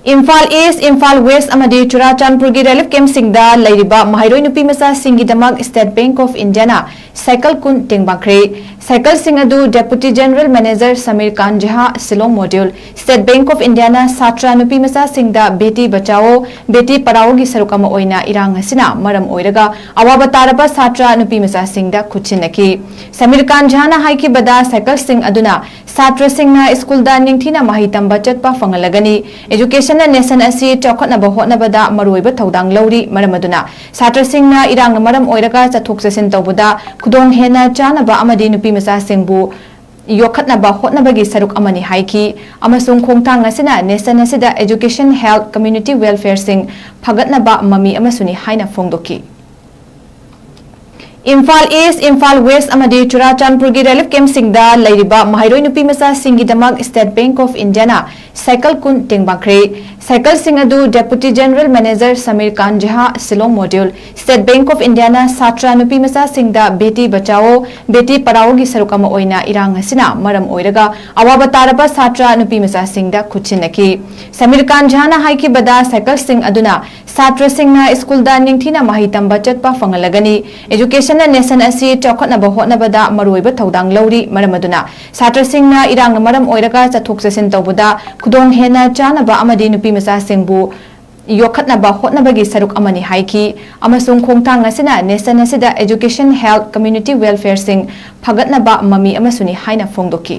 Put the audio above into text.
Imphal East, Imphal West amadi Churachandpur gi relief camp singda lairiba mahairoi nupi macha singi damak State Bank of India na cycle kun tingbakre cycle sing adu Deputy General Manager 𝗟𝗘𝗜𝗕𝗜𝗔 Shillong Module State Bank of India na satra nupi macha singda beti bachao beti parao gi sarukama oina irang asina maram oiraga awaba taraba satra nupi macha singda khuchinaki 𝗟𝗘𝗜𝗕𝗏 na haiki bada cycle sing aduna satra singna school da ningthina mahi tamba chatpa fangalagani education na nation asi chokhatnaba hotnabada maroiba thodang lawri maramaduna satra singna irang maram oiraga chathok chasin tawbuda khudong hena chanaba amadi nupi macha singbu yokhatnaba hotnabagi saruk amani haiki amasung khongthang asina nation asida education health community welfare sing phagatnaba mami amasuni haina phongdoki Imphal East, Imphal West amadi Churachandpur gi relief camp singda lairiba mahairoi nupi macha singi damak State Bank of India na cycle kun tingbakre cycle sing adu Deputy General Manager 𝗟𝗘𝗜𝗏𝗏𝗏 Shillong Module State Bank of India na satra nupi macha singda beti bachao beti parao gi sarukama oina irang asina maram oiraga awaba taraba satra nupi macha singda khuchinaki 𝗟𝗘𝗏𝗏𝗏 na haiki bada cycle sing aduna satra singna school da ningthina mahi tamba chatpa fangalagani education na nation asi chokhatnaba hotnabada maroiba thodang lawri maramaduna satra singna irang maram oiraga chathok chasin tawbuda khudong hena chanaba amadi nupi macha singbu yokhatnaba hotnabagi saruk amani haiki amasung khongthang asina nation asida education health community welfare sing phagatnaba mami amasuni haina phongdoki